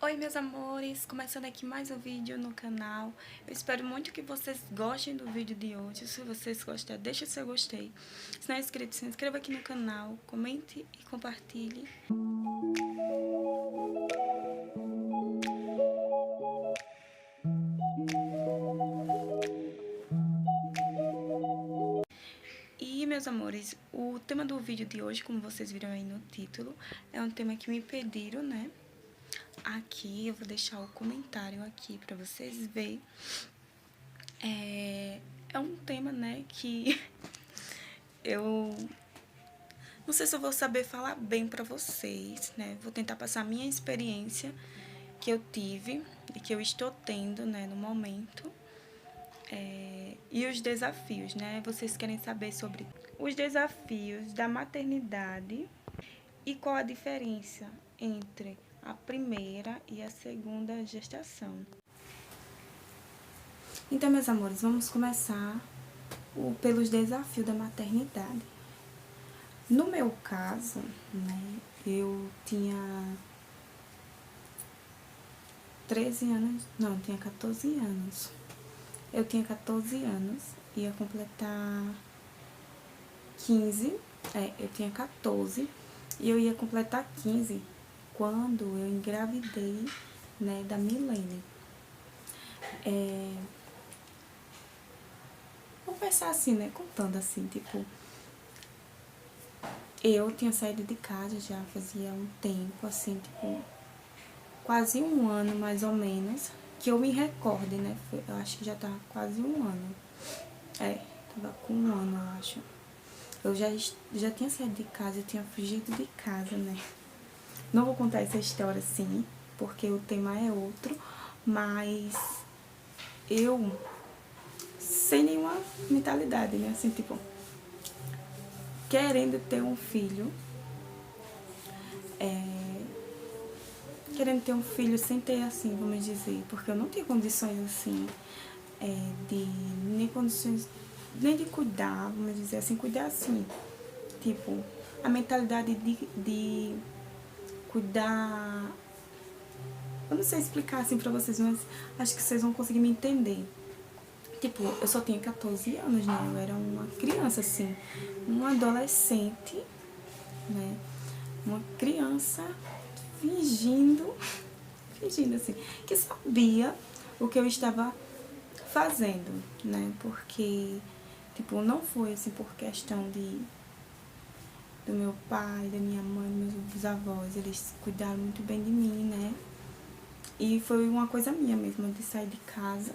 Oi meus amores, começando aqui mais um vídeo no canal. Eu espero muito que vocês gostem do vídeo de hoje. Se vocês gostaram, deixa o seu gostei. Se não é inscrito, se inscreva aqui no canal, comente e compartilhe. E meus amores, o tema do vídeo de hoje, como vocês viram aí no título, é um tema que me pediram, né? Aqui eu vou deixar o comentário aqui pra vocês verem. É um tema, né, que eu não sei se eu vou saber falar bem pra vocês, né? Vou tentar passar a minha experiência que eu tive e que eu estou tendo, né, no momento. E os desafios, né? Vocês querem saber sobre os desafios da maternidade e qual a diferença entre a primeira e a segunda gestação. Então, meus amores, vamos começar pelos desafios da maternidade. No meu caso, né, eu tinha 13 anos, não, eu tinha 14 anos. Eu tinha 14 anos, ia completar 15, eu tinha 14 e eu ia completar 15 quando eu engravidei, né, da Milene. Vou pensar assim, né, contando assim, tipo, eu tinha saído de casa já fazia um tempo, assim, tipo, quase um ano mais ou menos, que eu me recorde, né, eu acho que já tava quase um ano, tava com um ano, eu acho. Eu já tinha saído de casa, eu tinha fugido de casa, né. Não vou contar essa história assim, porque o tema é outro, mas eu, sem nenhuma mentalidade, né, assim, tipo, querendo ter um filho, querendo ter um filho sem ter, assim, vamos dizer, porque eu não tinha condições, assim, nem condições, nem de cuidar, vamos dizer assim, cuidar assim, tipo, a mentalidade de cuidar, eu não sei explicar assim pra vocês, mas acho que vocês vão conseguir me entender. Tipo, eu só tinha 14 anos, né? Eu era uma criança, assim, uma adolescente, né? Uma criança fingindo assim, que sabia o que eu estava fazendo, né? Porque, tipo, não foi assim por questão do meu pai, da minha mãe, meus avós, eles cuidaram muito bem de mim, né? E foi uma coisa minha mesmo, de sair de casa,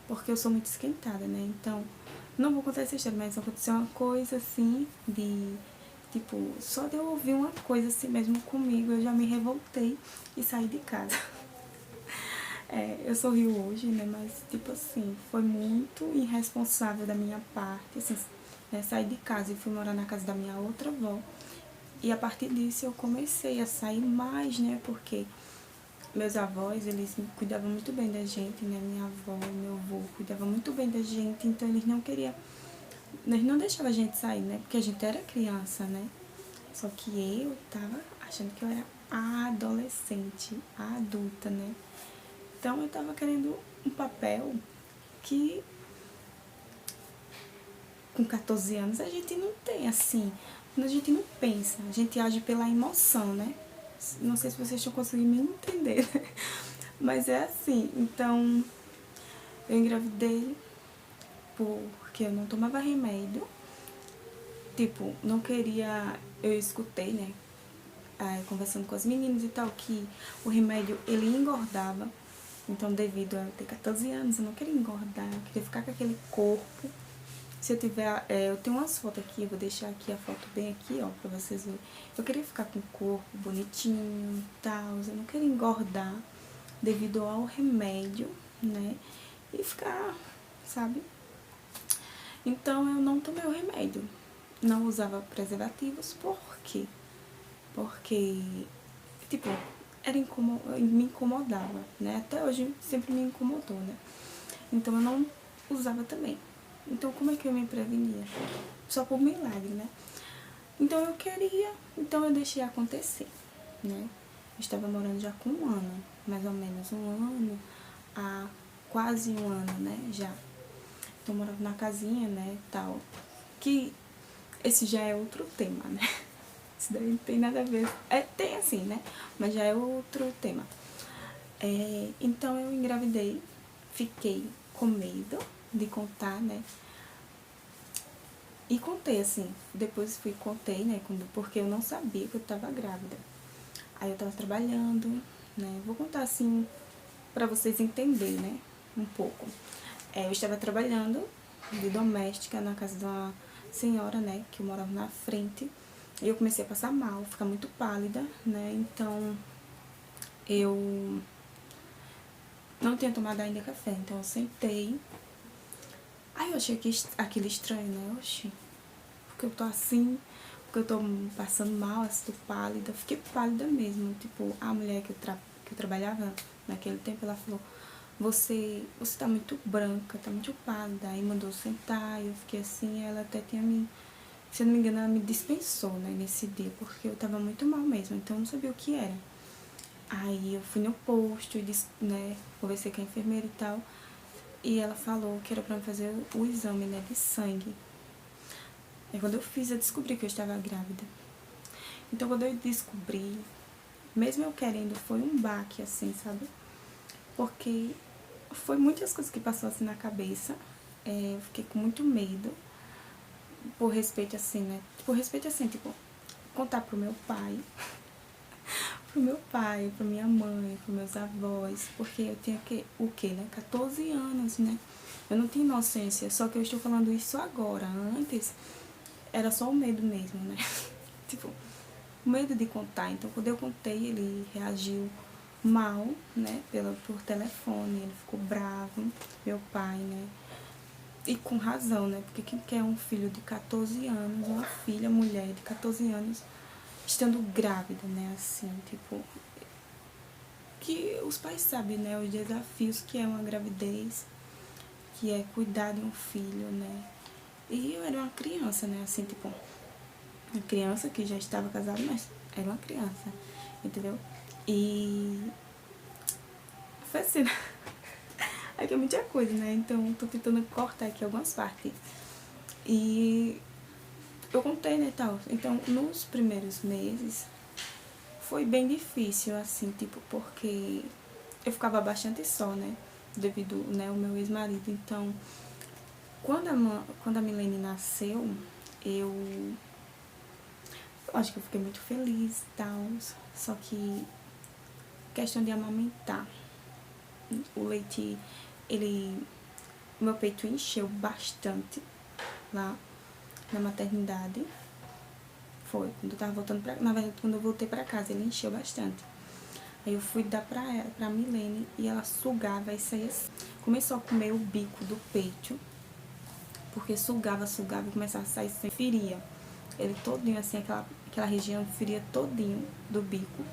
porque eu sou muito esquentada, né? Então, não vou contar essa história, mas aconteceu uma coisa assim, tipo, só de eu ouvir uma coisa assim mesmo comigo, eu já me revoltei e saí de casa. Eu sorrio hoje, né? Mas, tipo assim, foi muito irresponsável da minha parte, assim, né? Sair de casa e fui morar na casa da minha outra avó. E a partir disso eu comecei a sair mais, né? Porque meus avós, eles cuidavam muito bem da gente, né? Minha avó e meu avô cuidavam muito bem da gente, então eles não deixavam a gente sair, né? Porque a gente era criança, né? Só que eu tava achando que eu era a adolescente, a adulta, né? Então eu tava querendo um papel que com 14 anos a gente não tem, assim, a gente não pensa, a gente age pela emoção, né? Não sei se vocês estão conseguindo me entender, mas é assim. Então, eu engravidei porque eu não tomava remédio, tipo, não queria, eu escutei, né, conversando com as meninas e tal, que o remédio, ele engordava. Então, devido a eu ter 14 anos, eu não queria engordar, eu queria ficar com aquele corpo. Se eu tiver, eu tenho umas fotos aqui, eu vou deixar aqui a foto bem aqui, ó, pra vocês verem. Eu queria ficar com o corpo bonitinho e tal, eu não queria engordar devido ao remédio, né, e ficar, sabe? Então, eu não tomei o remédio, não usava preservativos, por quê? Porque, tipo, me incomodava, né, até hoje sempre me incomodou, né, então eu não usava também. Então, como é que eu me prevenia? Só por milagre, né? Então, eu queria, então eu deixei acontecer, né? estava morando já com 1 ano, mais ou menos 1 ano, há quase 1 ano, né, já. Então, eu morava na casinha, né, tal, que esse já é outro tema, né, isso daí não tem nada a ver, tem assim, né, mas já é outro tema. Então, eu engravidei, fiquei com medo de contar, né, e contei, assim, depois contei, né, porque eu não sabia que eu tava grávida. Aí eu tava trabalhando, né, vou contar, assim, pra vocês entenderem, né, um pouco. Eu estava trabalhando de doméstica na casa de uma senhora, né, que eu morava na frente. E eu comecei a passar mal, ficar muito pálida, né, então eu não tinha tomado ainda café, então eu sentei. Aí eu achei aquilo estranho, né, oxi, porque eu tô assim, porque eu tô passando mal, assim, tô pálida. Fiquei pálida mesmo, tipo, a mulher que eu trabalhava naquele tempo, ela falou: você tá muito branca, tá muito pálida. Aí mandou sentar, e eu fiquei assim, ela até tinha se eu não me engano, ela me dispensou, né, nesse dia, porque eu tava muito mal mesmo, então eu não sabia o que era. Aí eu fui no posto e disse, né, conversei com a enfermeira e tal, e ela falou que era pra me fazer o exame, né, de sangue. Aí quando eu fiz, eu descobri que eu estava grávida. Então quando eu descobri, mesmo eu querendo, foi um baque, assim, sabe? Porque foi muitas coisas que passou assim na cabeça. Eu fiquei com muito medo, por respeito assim, né? Por respeito assim, tipo, contar pro meu pai, pra minha mãe, pros meus avós, porque eu tinha o quê, né? 14 anos, né? Eu não tinha inocência, só que eu estou falando isso agora. Antes, era só o medo mesmo, né? Tipo, o medo de contar. Então, quando eu contei, ele reagiu mal, né? Por telefone, ele ficou bravo, meu pai, né? E com razão, né? Porque quem quer um filho de 14 anos, uma filha, mulher de 14 anos, estando grávida, né? Assim, tipo, que os pais sabem, né? Os desafios que é uma gravidez, que é cuidar de um filho, né? E eu era uma criança, né? Assim, tipo, uma criança que já estava casada, mas era uma criança, entendeu? E foi assim, né? Aqui é muita coisa, né? Então, tô tentando cortar aqui algumas partes. E eu contei, né, tal. Então, nos primeiros meses, foi bem difícil, assim, tipo, porque eu ficava bastante só, né? Devido, né, ao meu ex-marido. Então, quando a Milene nasceu, eu acho que eu fiquei muito feliz e tal. Só que, questão de amamentar, o leite, o meu peito encheu bastante lá na maternidade. Foi, quando eu tava voltando na verdade, quando eu voltei pra casa, ele encheu bastante. Aí eu fui dar pra Milene e ela sugava e saía assim. Começou a comer o bico do peito, porque sugava e começava a sair sem feria. Ele todinho, assim, aquela região feria todinho do bico.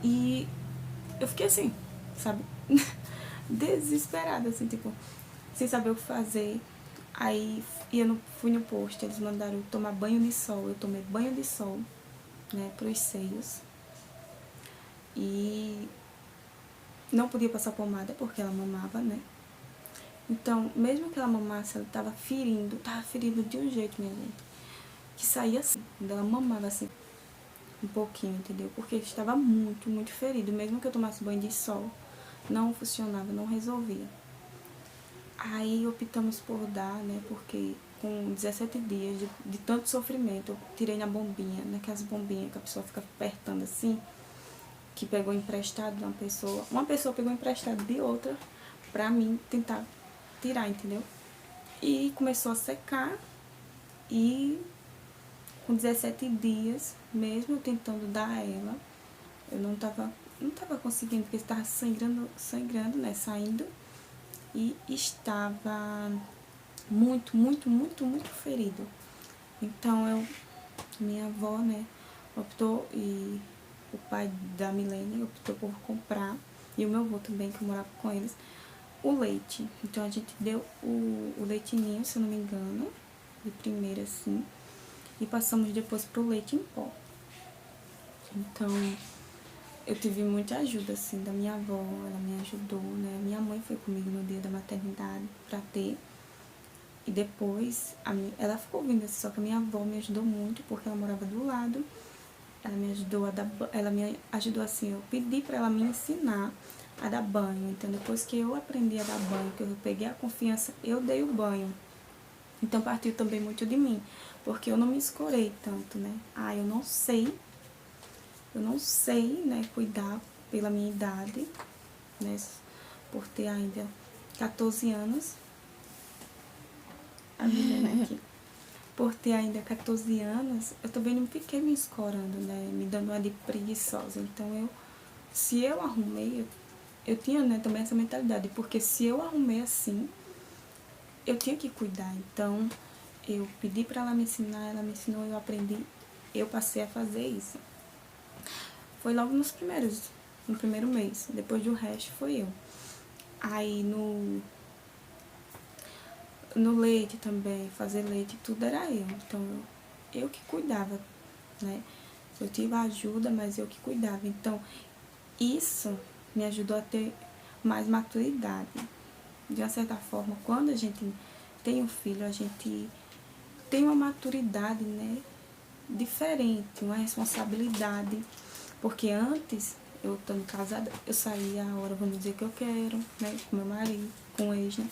E eu fiquei assim, sabe? Desesperada, assim, tipo, sem saber o que fazer. Aí fui no posto, eles mandaram eu tomar banho de sol. Eu tomei banho de sol, né, pros seios. E não podia passar pomada porque ela mamava, né? Então, mesmo que ela mamasse, ela tava ferindo de um jeito, minha gente, que saía assim, quando ela mamava assim, um pouquinho, entendeu? Porque estava muito, muito ferido. Mesmo que eu tomasse banho de sol, não funcionava, não resolvia. Aí optamos por dar, né? Porque com 17 dias de tanto sofrimento, eu tirei na bombinha, naquelas bombinhas que a pessoa fica apertando assim, que pegou emprestado de uma pessoa pegou emprestado de outra pra mim tentar tirar, entendeu? E começou a secar e com 17 dias, mesmo eu tentando dar a ela, eu não tava conseguindo, porque estava sangrando, né, saindo, e estava muito, muito, muito, muito ferido. Então minha avó, né, optou, e o pai da Milene optou por comprar, e o meu avô também, que eu morava com eles, o leite. Então a gente deu o leitinho, se eu não me engano, de primeira assim, e passamos depois pro leite em pó. Então eu tive muita ajuda, assim, da minha avó, ela me ajudou, né? Minha mãe foi comigo no dia da maternidade pra ter. E depois, ela ficou vindo, assim, só que a minha avó me ajudou muito, porque ela morava do lado. Ela me ajudou a dar, ela me ajudou assim, eu pedi pra ela me ensinar a dar banho. Então, depois que eu aprendi a dar banho, que eu peguei a confiança, eu dei o banho. Então, partiu também muito de mim, porque eu não me escorei tanto, né? Eu não sei, né, cuidar pela minha idade, né, por ter ainda 14 anos. A menina aqui. Por ter ainda 14 anos, eu também não fiquei me escorando, né, me dando uma de preguiçosa. Então, se eu arrumei, eu tinha, né, também essa mentalidade, porque se eu arrumei assim, eu tinha que cuidar. Então, eu pedi pra ela me ensinar, ela me ensinou, eu aprendi, eu passei a fazer isso. Foi logo no primeiro mês, depois do resto foi eu. Aí no leite também, fazer leite, tudo era eu. Então, eu que cuidava, né? Eu tive ajuda, mas eu que cuidava. Então, isso me ajudou a ter mais maturidade. De uma certa forma, quando a gente tem um filho, a gente tem uma maturidade, né, diferente, uma responsabilidade. Porque antes, eu estando casada, eu saía a hora, vamos dizer, que eu quero, né, com meu marido, com o ex, né.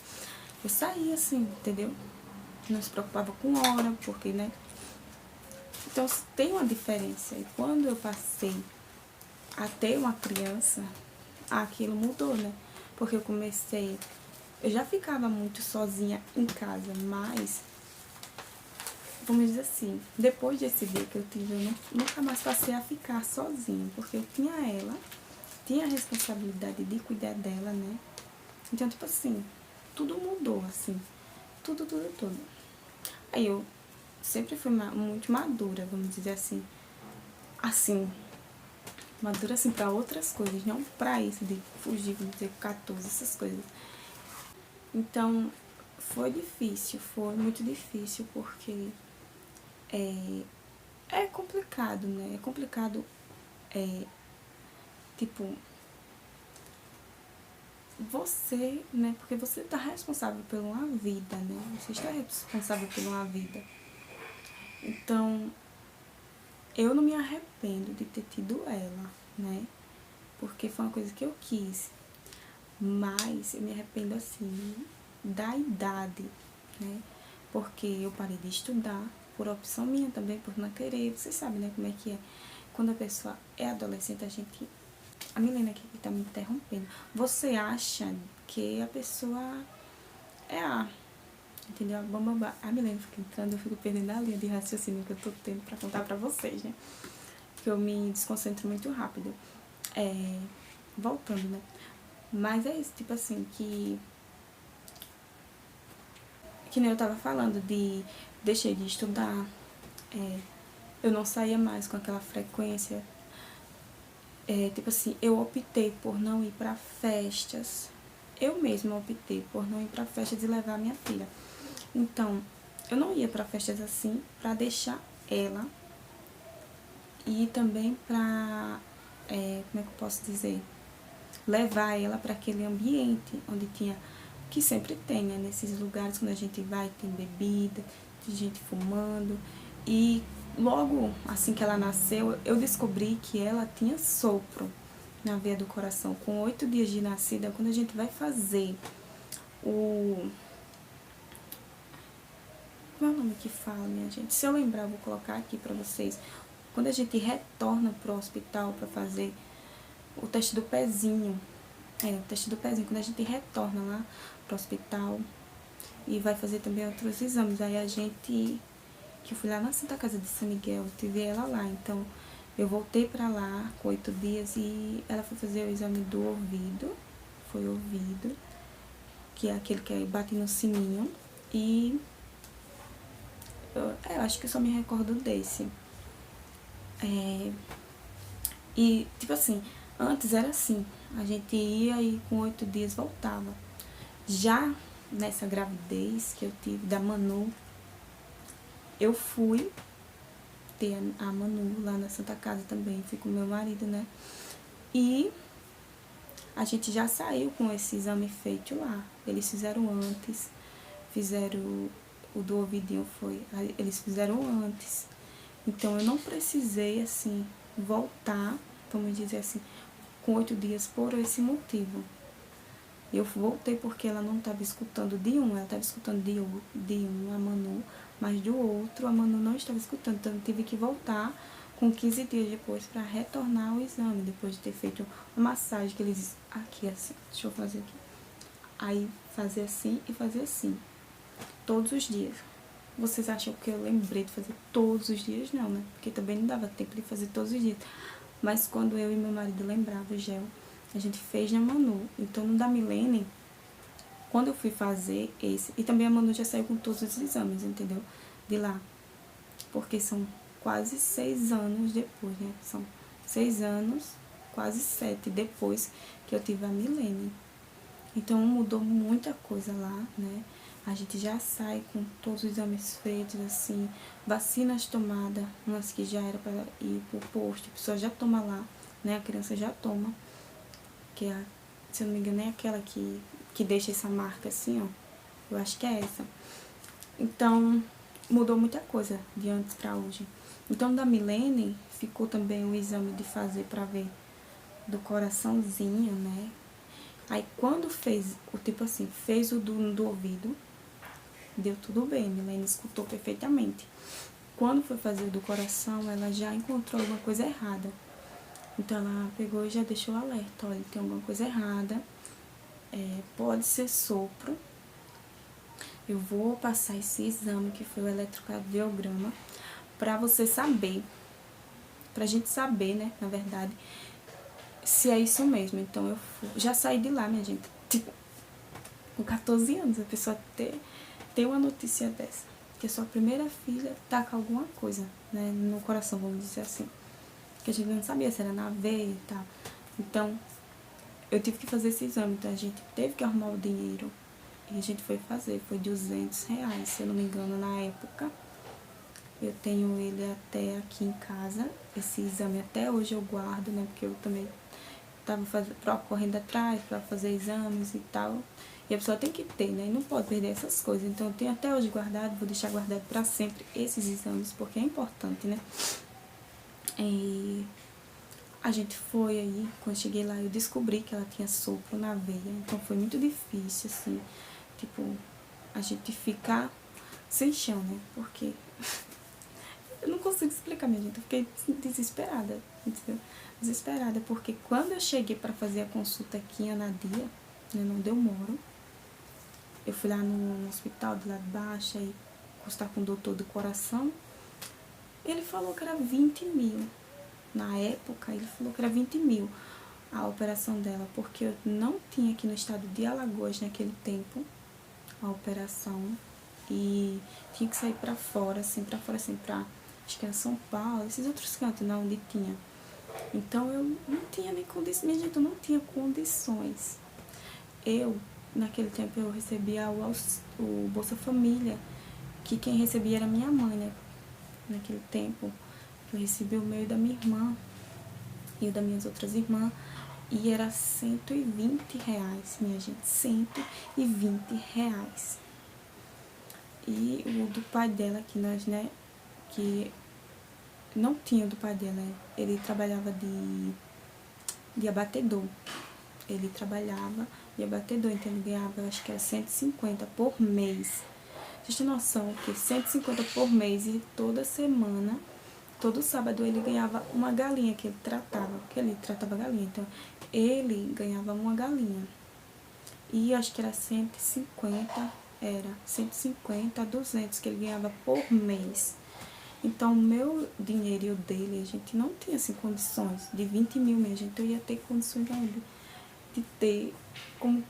Eu saía assim, entendeu? Não se preocupava com hora, porque, né. Então, tem uma diferença. E quando eu passei a ter uma criança, aquilo mudou, né? Porque eu já ficava muito sozinha em casa, mas, vamos dizer assim, depois desse dia que eu tive, eu nunca mais passei a ficar sozinha, porque eu tinha ela, tinha a responsabilidade de cuidar dela, né? Então, tipo assim, tudo mudou, assim, tudo. Aí eu sempre fui muito madura, vamos dizer assim, madura assim pra outras coisas, não pra isso de fugir, vamos dizer, 14, essas coisas. Então, foi muito difícil, porque é complicado, né? É complicado, tipo, você, né? Porque você tá responsável por uma vida, né? Você está responsável por uma vida. Então, eu não me arrependo de ter tido ela, né? Porque foi uma coisa que eu quis. Mas eu me arrependo, assim, da idade, né? Porque eu parei de estudar, por opção minha também, por não querer. Vocês sabem, né, como é que é. Quando a pessoa é adolescente, a Milena aqui tá me interrompendo. Você acha que a pessoa é entendeu? A Milena fica entrando, eu fico perdendo a linha de raciocínio que eu tô tendo pra contar pra vocês, né? Porque eu me desconcentro muito rápido. Voltando, né? Mas é isso, tipo assim, que nem eu tava falando, deixei de estudar, eu não saía mais com aquela frequência. Tipo assim, eu optei por não ir pra festas. Eu mesma optei por não ir pra festas e levar a minha filha. Então, eu não ia pra festas assim pra deixar ela. E também pra, como é que eu posso dizer? Levar ela para aquele ambiente onde tinha, que sempre tem, né? Nesses lugares, quando a gente vai, tem bebida, tem gente fumando. E logo assim que ela nasceu, eu descobri que ela tinha sopro na veia do coração. Com 8 dias de nascida, quando a gente vai fazer o... Qual é o nome que fala, minha gente? Se eu lembrar, eu vou colocar aqui pra vocês. Quando a gente retorna pro hospital pra fazer o teste do pezinho, o teste do pezinho, quando a gente retorna lá pro hospital e vai fazer também outros exames, aí que eu fui lá na Santa Casa de São Miguel, tive ela lá, então eu voltei pra lá com 8 dias e ela foi fazer o exame do ouvido, foi ouvido, que é aquele que bate no sininho, e eu acho que eu só me recordo desse. E, tipo assim, antes era assim, a gente ia e com 8 dias voltava. Já nessa gravidez que eu tive da Manu, eu fui ter a Manu lá na Santa Casa também, fui com meu marido, né? E a gente já saiu com esse exame feito lá. Eles fizeram antes, fizeram o do ouvidinho eles fizeram antes. Então eu não precisei, assim, voltar, vamos dizer assim, com 8 dias por esse motivo. Eu voltei porque ela não estava escutando de um, ela estava escutando de um, a Manu, mas do outro a Manu não estava escutando. Então eu tive que voltar com 15 dias depois para retornar o exame, depois de ter feito uma massagem que eles... Aqui, assim, deixa eu fazer aqui. Aí fazer assim e fazer assim, todos os dias. Vocês acham que eu lembrei de fazer todos os dias? Não, né? Porque também não dava tempo de fazer todos os dias. Mas quando eu e meu marido lembrava o gel, a gente fez na Manu. Então, no da Milene, quando eu fui fazer esse... E também a Manu já saiu com todos os exames, entendeu? De lá. Porque são quase 6 anos depois, né? São 6 anos, quase 7 depois que eu tive a Milene. Então, mudou muita coisa lá, né? A gente já sai com todos os exames feitos, assim, vacinas tomadas, umas que já era para ir pro posto, a pessoa já toma lá, né? A criança já toma, que é, se eu não me engano, é aquela que deixa essa marca assim, ó. Eu acho que é essa. Então, mudou muita coisa de antes para hoje. Então, da Milene, ficou também o exame de fazer para ver do coraçãozinho, né? Aí, quando fez, o tipo assim, fez o do ouvido, deu tudo bem, Milene escutou perfeitamente. Quando foi fazer o do coração, ela já encontrou alguma coisa errada. Então, ela pegou e já deixou o alerta, olha, tem alguma coisa errada, pode ser sopro. Eu vou passar esse exame, que foi o eletrocardiograma, pra você saber, pra gente saber, né, na verdade, se é isso mesmo. Então, eu já saí de lá, minha gente, tipo, com 14 anos, a pessoa ter uma notícia dessa, que a sua primeira filha tá com alguma coisa, né, no coração, vamos dizer assim, que a gente não sabia se era na veia e tal. Então, eu tive que fazer esse exame, então a gente teve que arrumar o dinheiro e a gente foi fazer, foi R$ 200, se eu não me engano, na época. Eu tenho ele até aqui em casa, esse exame até hoje eu guardo, né, porque eu também tava correndo atrás para fazer exames e tal. E a pessoa tem que ter, né? E não pode perder essas coisas. Então, eu tenho até hoje guardado, vou deixar guardado para sempre esses exames, porque é importante, né? E a gente foi aí, quando cheguei lá, eu descobri que ela tinha sopro na veia. Então, foi muito difícil, assim, tipo, a gente ficar sem chão, né? Porque eu não consigo explicar, minha gente. Eu fiquei desesperada, entendeu? Desesperada, porque quando eu cheguei para fazer a consulta aqui em Anadia, né, onde eu moro, eu fui lá no hospital de lá de baixo, aí constar com o doutor do coração, ele falou que era 20 mil. Na época, ele falou que era 20 mil a operação dela, porque eu não tinha aqui no estado de Alagoas naquele tempo a operação, e tinha que sair pra fora, assim, pra, acho que era São Paulo, esses outros cantos, não, onde tinha. Então, eu não tinha nem condições, minha gente, eu não tinha condições. Naquele tempo, eu recebia o Bolsa Família, que quem recebia era minha mãe, né? Naquele tempo, eu recebi o meu e da minha irmã, e o das minhas outras irmãs, e era R$ 120, minha gente, R$ 120. E o do pai dela, que nós, né, que não tinha do pai dela, ele trabalhava de abatedor. Ele trabalhava de abatedor, então ele ganhava, eu acho que era 150 por mês. Vocês têm noção que 150 por mês e toda semana, todo sábado ele ganhava uma galinha que ele tratava, porque ele tratava galinha, então ele ganhava uma galinha. E acho que era 150 a 200 que ele ganhava por mês. Então, o meu dinheiro e o dele, a gente não tinha, assim, condições de 20 mil mesmo. Gente, eu ia ter condições de ter como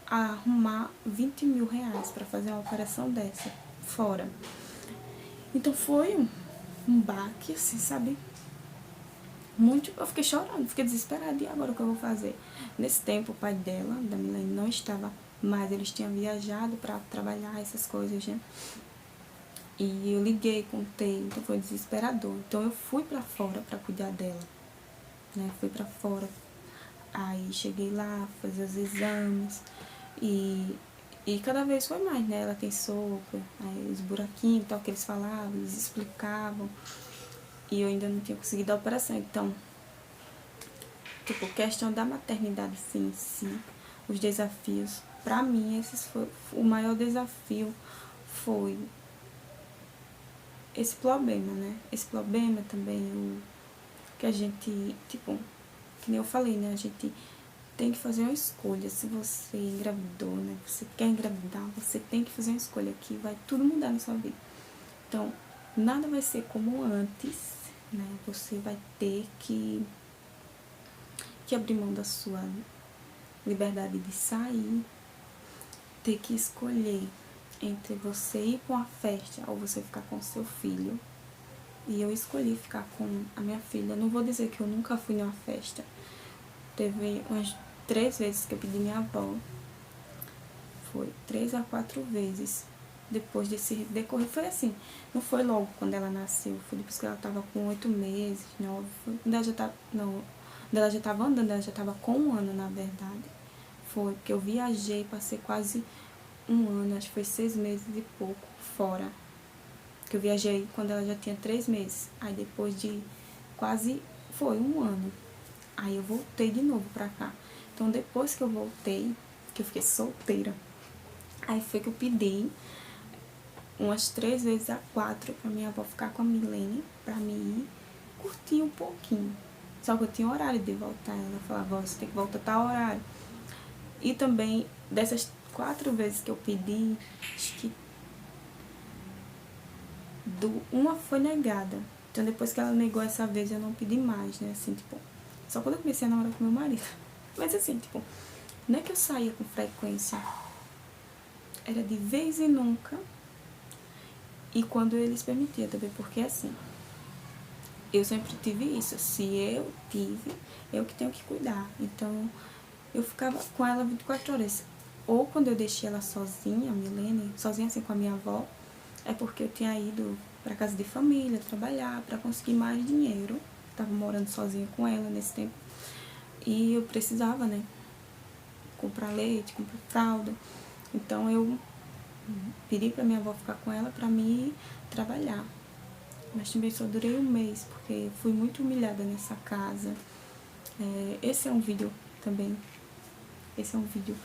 arrumar R$ 20 mil para fazer uma operação dessa, fora. Então, foi um baque, assim, sabe? Eu fiquei chorando, fiquei desesperada. E agora o que eu vou fazer? Nesse tempo, o pai dela, da Milene, não estava mais. Eles tinham viajado para trabalhar essas coisas, né? E eu liguei, contei, então foi desesperador. Então eu fui pra fora pra cuidar dela. né? Fui pra fora. Aí cheguei lá, fazer os exames e cada vez foi mais, né? Ela tem sopa, aí os buraquinhos, tal, que eles falavam, eles explicavam. E eu ainda não tinha conseguido a operação. Então, tipo, questão da maternidade, assim, em si, os desafios. Pra mim, o maior desafio foi esse problema, né? Esse problema também, que a gente, tipo, que nem eu falei, né? A gente tem que fazer uma escolha. Se você engravidou, né? Você quer engravidar, você tem que fazer uma escolha que vai tudo mudar na sua vida. Então, nada vai ser como antes, né? Você vai ter que abrir mão da sua liberdade de sair, ter que escolher entre você ir para uma festa ou você ficar com seu filho. E eu escolhi ficar com a minha filha. Não vou dizer que eu nunca fui numa festa. Teve umas 3 vezes que eu pedi minha avó. Foi 3 a 4 vezes. Depois desse decorrer, foi assim. Não foi logo quando ela nasceu. Foi depois que ela tava com 8 meses, 9. Quando ela já tava, não, quando ela já tava andando, ela já tava com 1 ano, na verdade. Foi porque eu viajei, passei quase 1 ano, acho que foi 6 meses e pouco fora. Que eu viajei quando ela já tinha 3 meses. Aí depois de quase, foi 1 ano. Aí eu voltei de novo pra cá. Então depois que eu voltei, que eu fiquei solteira, aí foi que eu pedi umas 3 vezes a 4 pra minha avó ficar com a Milene, pra mim ir curtir um pouquinho. Só que eu tinha horário de voltar. Ela falava, você tem que voltar a tal horário. E também, dessas 4 vezes que eu pedi, acho que uma foi negada. Então depois que ela negou essa vez, eu não pedi mais, né? Assim, tipo, só quando eu comecei a namorar com meu marido. Mas assim, tipo, não é que eu saía com frequência. Era de vez em nunca. E quando eles permitiam também, porque assim, eu sempre tive isso. Se eu tive, eu que tenho que cuidar. Então, eu ficava com ela 24 horas. Ou quando eu deixei ela sozinha, a Milene, sozinha assim com a minha avó, é porque eu tinha ido para casa de família, trabalhar, para conseguir mais dinheiro. Tava morando sozinha com ela nesse tempo. E eu precisava, né, comprar leite, comprar fralda. Então eu pedi para minha avó ficar com ela para mim trabalhar. Mas também só durei 1 mês, porque fui muito humilhada nessa casa. Esse é um vídeo também. Esse é um vídeo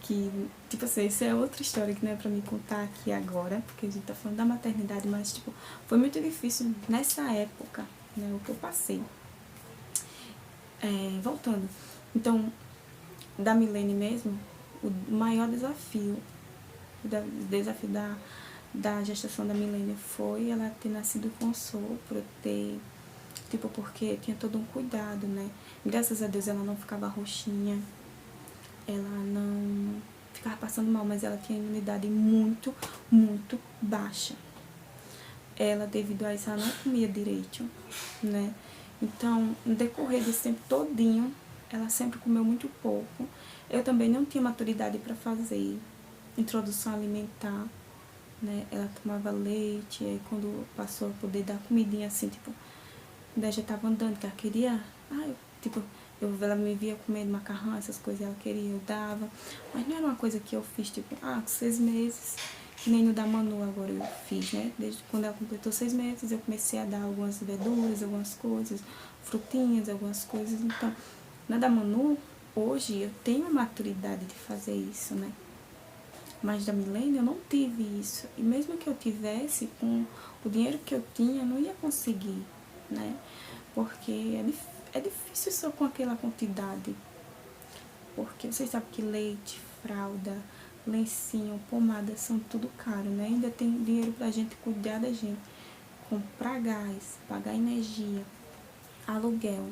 que, tipo assim, essa é outra história que não é pra me contar aqui agora, porque a gente tá falando da maternidade, mas, tipo, foi muito difícil nessa época, né, o que eu passei. Voltando. Então, da Milene mesmo, o maior desafio, da gestação da Milene foi ela ter nascido com sopro, ter, tipo, porque tinha todo um cuidado, né. Graças a Deus ela não ficava roxinha, ela não ficava passando mal, mas ela tinha imunidade muito, muito baixa. Ela, devido a isso, ela não comia direito, né? Então, no decorrer desse tempo todinho, ela sempre comeu muito pouco. Eu também não tinha maturidade para fazer introdução alimentar, né? Ela tomava leite, aí quando passou a poder dar comidinha assim, tipo, daí já tava andando, que ela queria, ela me via comendo macarrão, essas coisas, ela queria, eu dava. Mas não era uma coisa que eu fiz, tipo, com 6 meses, que nem no da Manu agora eu fiz, né? Desde quando ela completou 6 meses, eu comecei a dar algumas verduras, algumas coisas, frutinhas, algumas coisas. Então, na da Manu, hoje eu tenho a maturidade de fazer isso, né? Mas da Milene eu não tive isso. E mesmo que eu tivesse, com o dinheiro que eu tinha, eu não ia conseguir, né? Porque é difícil só com aquela quantidade. Porque vocês sabem que leite, fralda, lencinho, pomada são tudo caro, né? Ainda tem dinheiro pra gente cuidar da gente. Comprar gás, pagar energia, aluguel.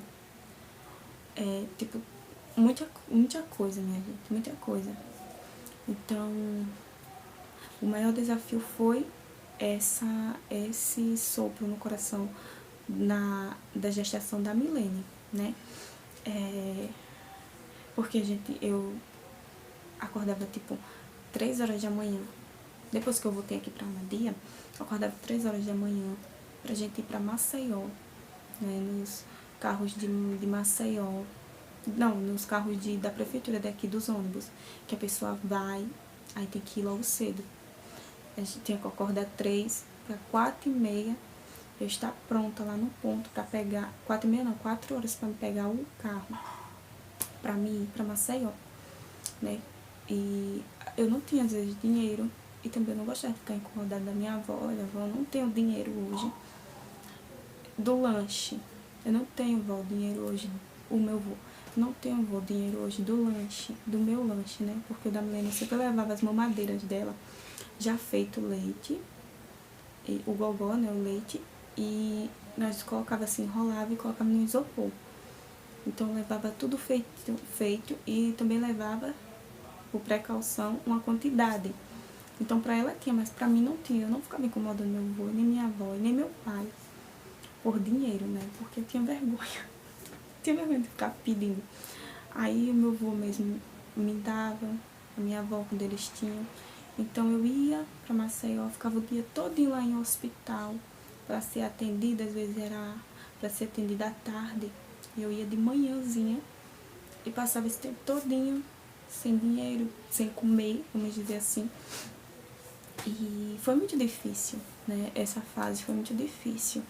Tipo, muita coisa, minha gente, muita coisa. Então, o maior desafio foi esse sopro no coração da gestação da Milene, né? Porque, gente, eu acordava, tipo, 3 horas da manhã. Depois que eu voltei aqui pra Madia, eu acordava 3 horas da manhã pra gente ir pra Maceió, né? Nos carros de Maceió, não, nos carros da prefeitura daqui, dos ônibus, que a pessoa vai, aí tem que ir logo cedo. A gente tinha que acordar 3 para 4h30, eu estar pronta lá no ponto para pegar, 4h30 não, 4 horas para me pegar o carro, para mim ir para Maceió, né? E eu não tinha, às vezes, dinheiro, e também eu não gostava de ficar incomodada da minha avó. Olha, avó, eu não tenho dinheiro hoje do lanche, eu não tenho, vó, dinheiro hoje, o meu vô, não tenho, vó, dinheiro hoje do lanche, do meu lanche, né? Porque o da Milena sempre levava as mamadeiras dela, já feito leite, e o gogó, né, o leite, e nós colocava assim, enrolava e colocava no isopor. Então levava tudo feito e também levava, por precaução, uma quantidade. Então pra ela tinha, mas pra mim não tinha. Eu não ficava incomodando meu avô, nem minha avó, nem meu pai por dinheiro, né? Porque eu tinha vergonha. Tinha vergonha de ficar pedindo. Aí o meu avô mesmo me dava, a minha avó quando eles tinham. Então eu ia pra Maceió, ficava o dia todinho lá em hospital pra ser atendida, às vezes era pra ser atendida à tarde. Eu ia de manhãzinha e passava esse tempo todinho sem dinheiro, sem comer, vamos dizer assim. E foi muito difícil, né? Essa fase foi muito difícil.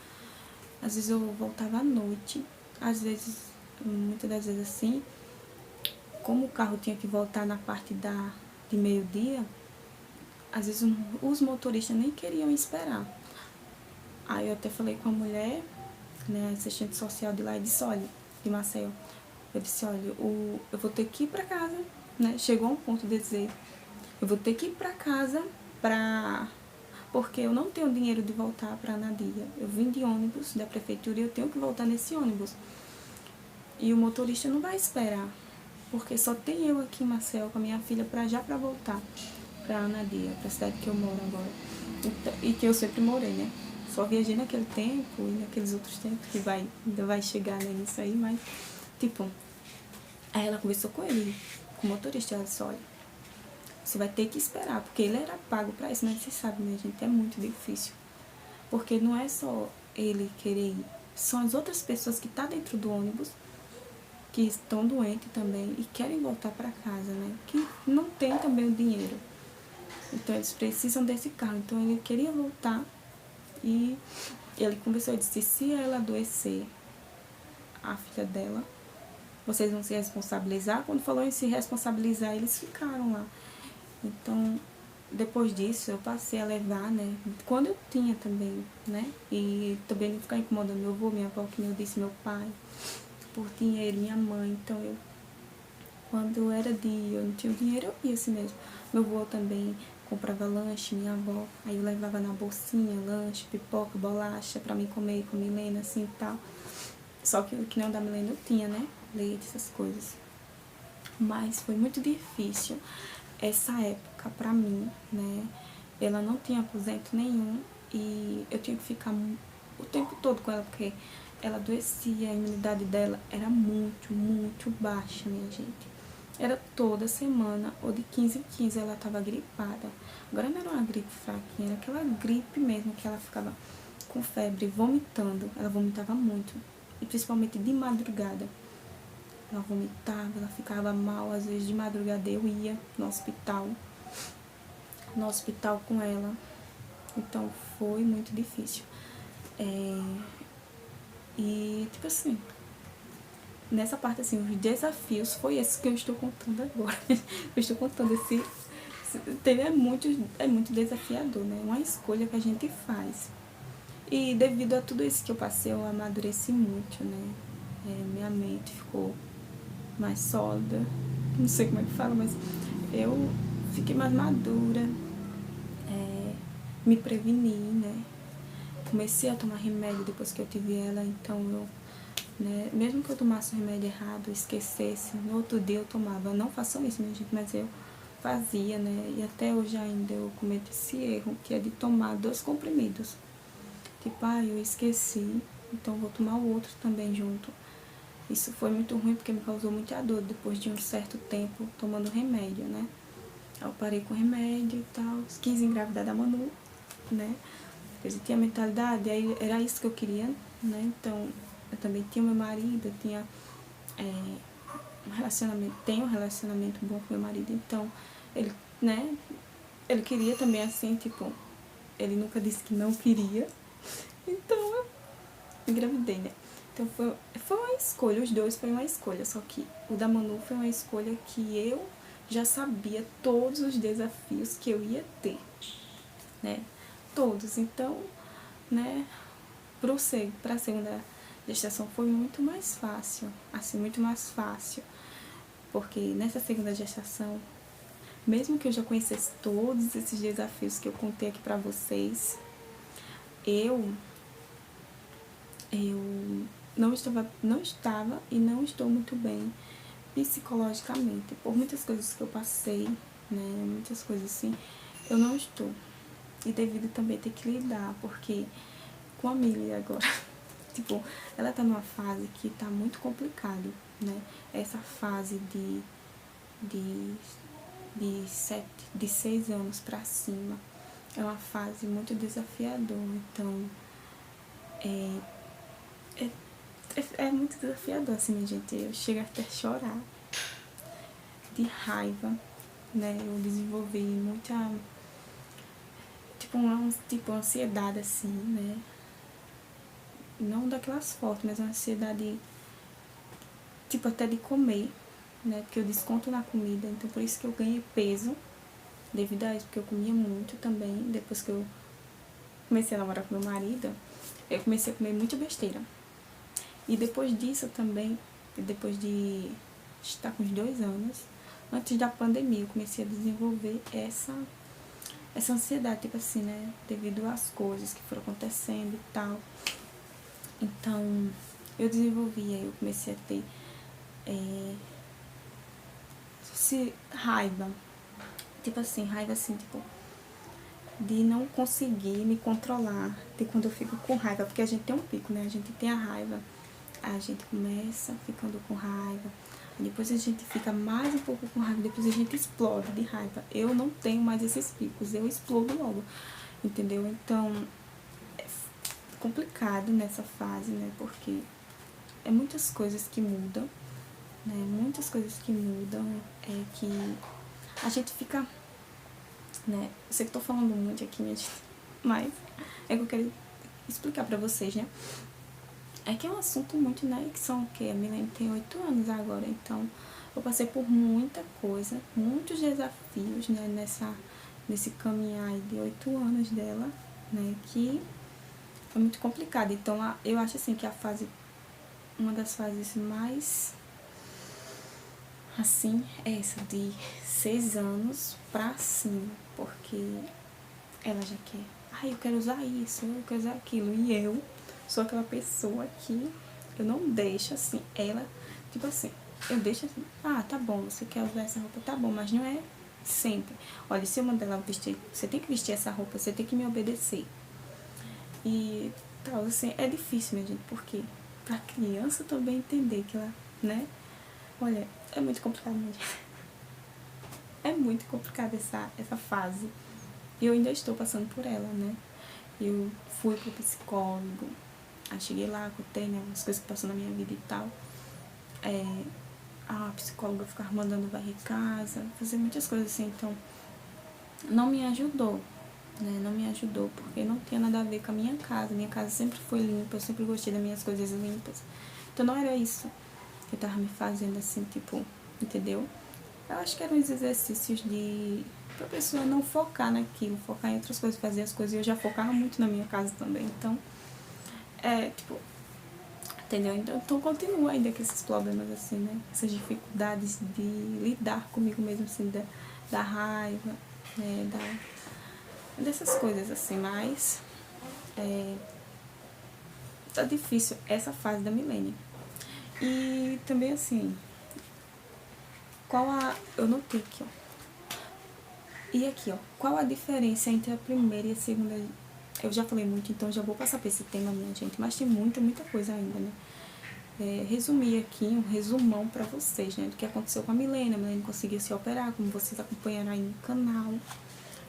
Às vezes eu voltava à noite, às vezes, muitas das vezes assim, como o carro tinha que voltar na parte de meio-dia, às vezes os motoristas nem queriam esperar. Aí eu até falei com a mulher, né, assistente social de lá, e disse, olha, de Maceió, eu disse, olha, eu vou ter que ir pra casa, né? Chegou a um ponto de dizer, eu vou ter que ir pra casa porque eu não tenho dinheiro de voltar para Anadia. Eu vim de ônibus da prefeitura e eu tenho que voltar nesse ônibus. E o motorista não vai esperar, porque só tem eu aqui em Maceió com a minha filha para voltar para Anadia, para a cidade que eu moro agora. Então, e que eu sempre morei, né? Só viajei naquele tempo e naqueles outros tempos que ainda vai chegar, né, nisso aí, mas, tipo, aí ela conversou com ele, com o motorista, ela disse, olha, você vai ter que esperar, porque ele era pago para isso, mas você sabe, né, gente, é muito difícil. Porque não é só ele querer ir, são as outras pessoas que estão dentro do ônibus, que estão doentes também e querem voltar para casa, né, que não tem também o dinheiro. Então eles precisam desse carro. Então ele queria voltar e ele conversou e disse, se ela adoecer, a filha dela, vocês vão se responsabilizar. Quando falou em se responsabilizar, eles ficaram lá. Então, depois disso, eu passei a levar, né, quando eu tinha também, né, e também não ficar incomodando meu avô, minha avó, que eu disse, meu pai, por dinheiro, minha mãe. Então, quando era dia, eu não tinha dinheiro, eu ia assim mesmo. Meu avô também comprava lanche, minha avó, aí eu levava na bolsinha, lanche, pipoca, bolacha, pra mim comer com a Milena, assim, e tal. Só que o que não da Milena eu tinha, né, leite, essas coisas. Mas foi muito difícil essa época pra mim, né? Ela não tinha aposento nenhum e eu tinha que ficar o tempo todo com ela, porque ela adoecia, a imunidade dela era muito, muito baixa, minha gente. Era toda semana, ou de 15 em 15 ela tava gripada. Agora não era uma gripe fraquinha, era aquela gripe mesmo, que ela ficava com febre, vomitando. Ela vomitava muito, e principalmente de madrugada. Ela vomitava, ela ficava mal, às vezes de madrugada eu ia no hospital com ela. Então foi muito difícil. E tipo assim, nessa parte assim, os desafios foi esse que eu estou contando agora. Eu estou contando é muito desafiador, né? Uma escolha que a gente faz. E devido a tudo isso que eu passei, eu amadureci muito, né? Minha mente ficou mais sólida, não sei como é que fala, mas eu fiquei mais madura, me preveni, né? Comecei a tomar remédio depois que eu tive ela, então eu, né, mesmo que eu tomasse o remédio errado, esquecesse, no outro dia eu tomava. Não façam isso, minha gente, mas eu fazia, né? E até hoje ainda eu cometo esse erro, que é de tomar 2 comprimidos. Tipo, eu esqueci, então vou tomar o outro também junto. Isso foi muito ruim porque me causou muita dor depois de um certo tempo tomando remédio, né? Eu parei com remédio e tal, quis engravidar da Manu, né? Porque eu tinha mentalidade, aí era isso que eu queria, né? Então, eu também tinha meu marido, eu tinha tenho um relacionamento bom com meu marido, então ele, né, ele queria também assim, tipo, ele nunca disse que não queria, então eu engravidei, né. Então foi uma escolha, os dois foi uma escolha, só que o da Manu foi uma escolha que eu já sabia todos os desafios que eu ia ter, né, todos, então, né, para a segunda gestação foi muito mais fácil, assim, muito mais fácil, porque nessa segunda gestação, mesmo que eu já conhecesse todos esses desafios que eu contei aqui pra vocês, eu não estava e não estou muito bem psicologicamente, por muitas coisas que eu passei, né, muitas coisas assim, eu não estou. E devido também ter que lidar, porque com a Milly agora, tipo, ela tá numa fase que tá muito complicado, né, essa fase de 6 anos pra cima, é uma fase muito desafiadora, então é muito desafiador, assim, minha gente, eu chego até a chorar de raiva, né, eu desenvolvi muita, tipo ansiedade, assim, né, não daquelas fortes, mas uma ansiedade, tipo, até de comer, né, porque eu desconto na comida, então por isso que eu ganhei peso, devido a isso, porque eu comia muito também, depois que eu comecei a namorar com meu marido, eu comecei a comer muita besteira. E depois disso também, depois de estar com uns 2 anos, antes da pandemia, eu comecei a desenvolver essa ansiedade, tipo assim, né, devido às coisas que foram acontecendo e tal. Então, eu desenvolvi, aí eu comecei a ter raiva, tipo assim, tipo, de não conseguir me controlar, de quando eu fico com raiva, porque a gente tem um pico, né, a gente tem a raiva, a gente começa ficando com raiva, depois a gente fica mais um pouco com raiva, depois a gente explode de raiva. Eu não tenho mais esses picos, eu explodo logo, entendeu? Então, é complicado nessa fase, né, porque é muitas coisas que mudam, né, muitas coisas que mudam, que a gente fica, né, eu sei que tô falando muito aqui, minha gente, mas é que eu quero explicar pra vocês, né. É que é um assunto muito, né, que são o quê? A Milene tem 8 anos agora, então eu passei por muita coisa, muitos desafios, né, nesse caminhar de 8 anos dela, né, que é muito complicado. Então, eu acho assim que uma das fases mais, assim, é essa de 6 anos pra cima, porque ela já quer, eu quero usar isso, eu quero usar aquilo, e eu sou aquela pessoa que eu não deixo, assim, ela, tipo assim, eu deixo assim, tá bom, você quer usar essa roupa, tá bom, mas não é sempre. Olha, se eu mandar ela vestir, você tem que vestir essa roupa, você tem que me obedecer. E tal, assim, é difícil, minha gente, porque pra criança também entender que ela, né, olha, é muito complicado, minha gente. É muito complicado essa fase. E eu ainda estou passando por ela, né. Eu fui pro psicólogo, aí cheguei lá, contei, né, as coisas que passou na minha vida e tal. A psicóloga ficava mandando varrer casa, fazer muitas coisas assim, então não me ajudou, né, não me ajudou, porque não tinha nada a ver com a minha casa sempre foi limpa, eu sempre gostei das minhas coisas limpas, então não era isso que tava me fazendo assim, tipo, entendeu? Eu acho que eram os exercícios pra pessoa não focar naquilo, focar em outras coisas, fazer as coisas, e eu já focava muito na minha casa também, então, tipo, entendeu? Então continua ainda com esses problemas, assim, né? Essas dificuldades de lidar comigo mesmo, assim, da raiva, né? Dessas coisas, assim, mas tá difícil essa fase da Milene. E também, assim, eu notei aqui, ó. E aqui, ó, qual a diferença entre a primeira e a segunda? Eu já falei muito, então já vou passar por esse tema, minha gente, mas tem muita coisa ainda, né? Resumir aqui um resumão pra vocês, né, do que aconteceu com a Milene conseguiu se operar, como vocês acompanharam aí no canal.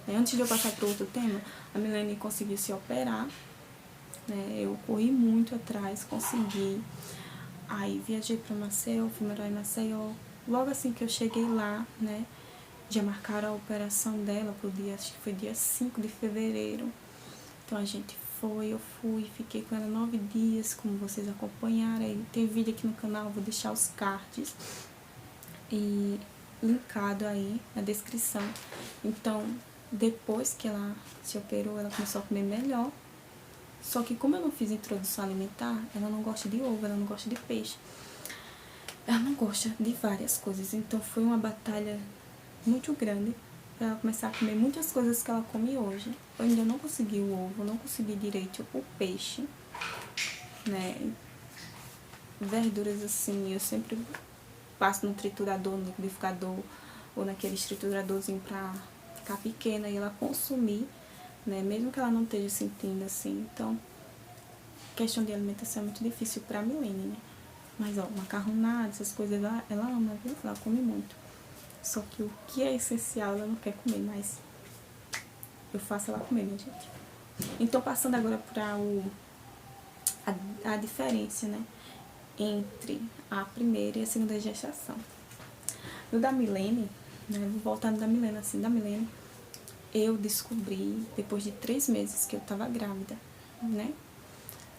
Antes de eu passar para outro tema, a Milene conseguiu se operar, né? Eu corri muito atrás, consegui. Aí viajei para Maceió, fui morar em Maceió. Logo assim que eu cheguei lá, né, já marcaram a operação dela pro dia, acho que foi dia 5 de fevereiro. Então a gente foi, eu fui, fiquei com ela 9 dias, como vocês acompanharam. Aí tem vídeo aqui no canal, vou deixar os cards e linkado aí na descrição. Então, depois que ela se operou, ela começou a comer melhor. Só que como eu não fiz introdução alimentar, ela não gosta de ovo, ela não gosta de peixe. Ela não gosta de várias coisas. Então foi uma batalha muito grande para ela começar a comer muitas coisas que ela come hoje. Eu ainda não consegui o ovo, não consegui direito o peixe, né? Verduras assim, eu sempre passo no triturador, no liquidificador ou naquele trituradorzinho pra ficar pequena e ela consumir, né? Mesmo que ela não esteja sentindo assim. Então, questão de alimentação é muito difícil pra Milene, né? Mas, ó, macarronada, essas coisas, ela ama, viu? Ela come muito. Só que o que é essencial, ela não quer comer, mas eu faço ela comer, minha gente. Então, passando agora para a diferença, né? Entre a primeira e a segunda gestação. No da Milene, né? Voltando da Milene, assim, da Milene, eu descobri, depois de 3 meses que eu tava grávida, né?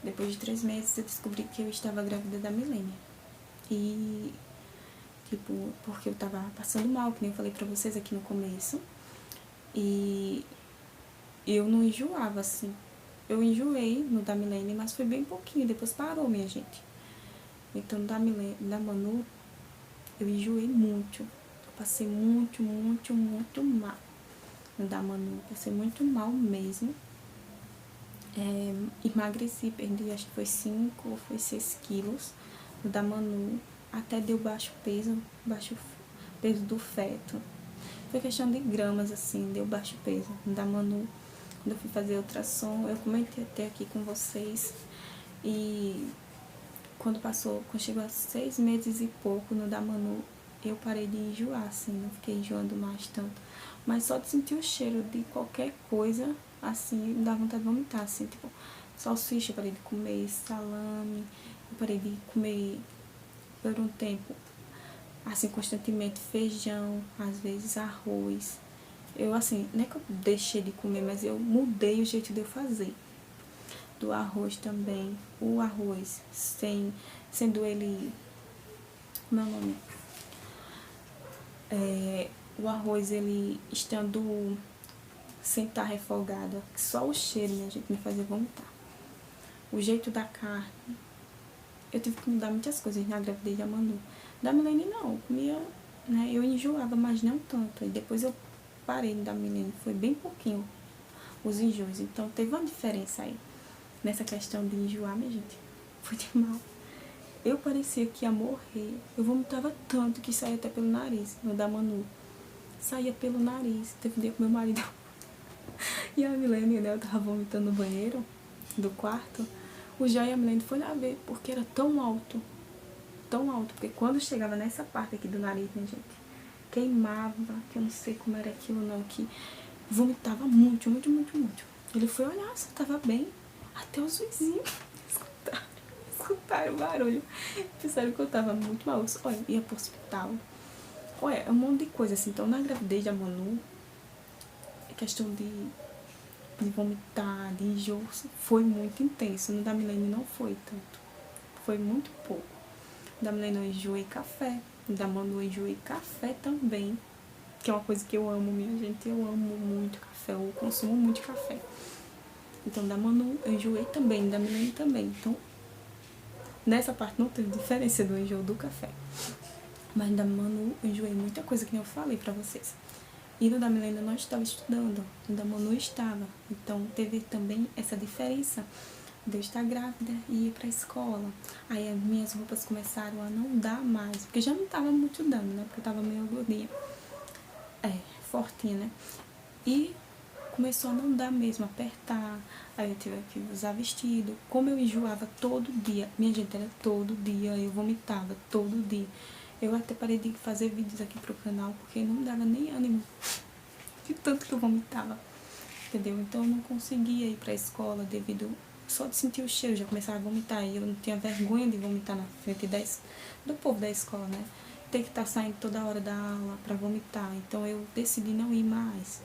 Depois de 3 meses eu descobri que eu estava grávida da Milene. E, tipo, porque eu tava passando mal, que nem eu falei pra vocês aqui no começo. E eu não enjoava, assim. Eu enjoei no da Milene, mas foi bem pouquinho, depois parou, minha gente. Então, da Milene, da Manu, eu enjoei muito. Eu passei muito mal no da Manu. Passei muito mal mesmo. Emagreci, perdi, acho que foi 5 ou foi 6 quilos no da Manu. Até deu baixo peso do feto. Foi questão de gramas, assim, deu baixo peso no da Manu. Quando eu fui fazer ultrassom, eu comentei até aqui com vocês. E quando chegou a 6 meses e pouco no da Manu, eu parei de enjoar, assim, não fiquei enjoando mais tanto. Mas só de sentir o cheiro de qualquer coisa, assim, dá vontade de vomitar, assim, tipo, salsicha eu parei de comer, salame, eu parei de comer por um tempo, assim, constantemente feijão, às vezes arroz. Eu, assim, não é que eu deixei de comer, mas eu mudei o jeito de eu fazer. Do arroz também, o arroz sendo ele, como é o nome? O arroz, ele estando sem estar refogado, só o cheiro, minha gente, me fazia vomitar. O jeito da carne, eu tive que mudar muitas coisas na gravidez da Manu. Da Milene não, eu comia, né, eu enjoava, mas não tanto. E depois eu parei da Milene, foi bem pouquinho os enjoos. Então teve uma diferença aí, nessa questão de enjoar, minha gente. Foi de mal. Eu parecia que ia morrer. Eu vomitava tanto que saía até pelo nariz, no da Manu. Saía pelo nariz. Teve um dia que meu marido e a Milene, né, eu tava vomitando no banheiro do quarto. O Jó e a Milene foi lá ver, porque era tão alto, porque quando chegava nessa parte aqui do nariz, né, gente, queimava, que eu não sei como era aquilo não, que vomitava muito. Ele foi olhar se eu tava bem, até os vizinhos escutaram o barulho, pensaram que eu tava muito mal. Olha, ia pro hospital. Olha, é um monte de coisa assim. Então, na gravidez da Manu, a questão de vomitar, de enjoo, foi muito intenso. No da Milene não foi tanto. Foi muito pouco. No da Milene eu enjoei café. No da Manu eu enjoei café também. Que é uma coisa que eu amo, minha gente. Eu amo muito café. Eu consumo muito café. Então, da Manu eu enjoei também. Da Milene também. Então, nessa parte não teve diferença do enjoo do café. Mas da Manu eu enjoei muita coisa que eu falei pra vocês. E no da Milena eu não estava estudando, no da Manu estava. Então teve também essa diferença de eu estar grávida e ir pra escola. Aí as minhas roupas começaram a não dar mais, porque já não estava muito dando, né? Porque eu tava meio gordinha. Fortinha, né? E começou a não dar mesmo, apertar. Aí eu tive que usar vestido. Como eu enjoava todo dia, minha gente, era todo dia, eu vomitava todo dia. Eu até parei de fazer vídeos aqui pro canal, porque não dava nem ânimo de tanto que eu vomitava, entendeu? Então eu não conseguia ir pra escola devido só de sentir o cheiro já começava a vomitar. E eu não tinha vergonha de vomitar na frente do povo da escola, né? Ter que estar saindo toda hora da aula para vomitar. Então eu decidi não ir mais,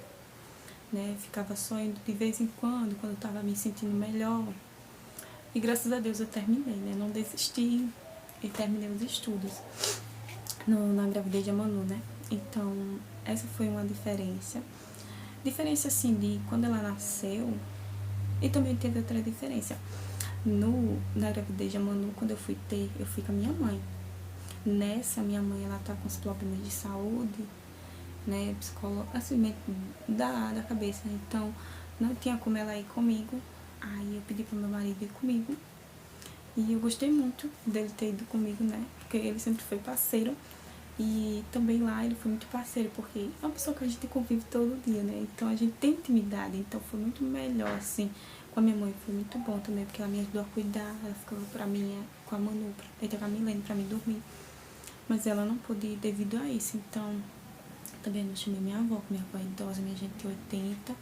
né? Ficava só indo de vez em quando eu estava me sentindo melhor. E graças a Deus eu terminei, né? Não desisti e terminei os estudos na gravidez de Manu, né? Então, essa foi uma diferença. Diferença, assim, de quando ela nasceu, e também teve outra diferença. Na gravidez de Manu, quando eu fui com a minha mãe. Nessa, minha mãe, ela tá com os problemas de saúde, né? Assim, da cabeça. Então, não tinha como ela ir comigo. Aí eu pedi pro meu marido ir comigo. E eu gostei muito dele ter ido comigo, né? Porque ele sempre foi parceiro. E também lá ele foi muito parceiro, porque é uma pessoa que a gente convive todo dia, né? Então a gente tem intimidade. Então foi muito melhor, assim. Com a minha mãe foi muito bom também, porque ela me ajudou a cuidar. Ela ficava pra mim, com a Manu, com a Milene, pra mim dormir. Mas ela não pôde ir devido a isso. Então, também não chamei minha avó, que minha avó é idosa, minha gente tem 80.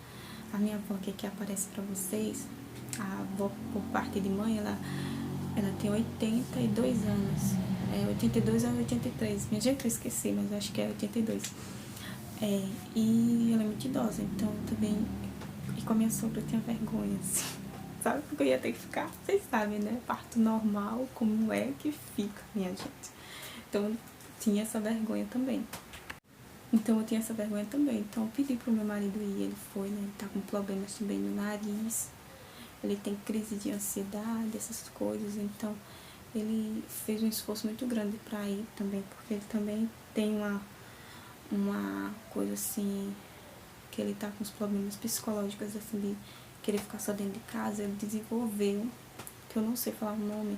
A minha avó, que aqui aparece pra vocês, a avó por parte de mãe, ela tem 82 anos. 82 ou 83. Minha gente, eu esqueci, mas eu acho que é 82. E ela é muito idosa, então também. E com a minha sogra eu tinha vergonha, assim. Sabe? Porque eu ia ter que ficar, vocês sabem, né? Parto normal, como é que fica, minha gente. Então eu tinha essa vergonha também. Então eu pedi pro meu marido ir, ele foi, né? Ele tá com problemas também no nariz. Ele tem crise de ansiedade, essas coisas, então ele fez um esforço muito grande para ir também, porque ele também tem uma coisa assim, que ele tá com os problemas psicológicos, assim, de querer ficar só dentro de casa. Ele desenvolveu, que eu não sei falar o nome,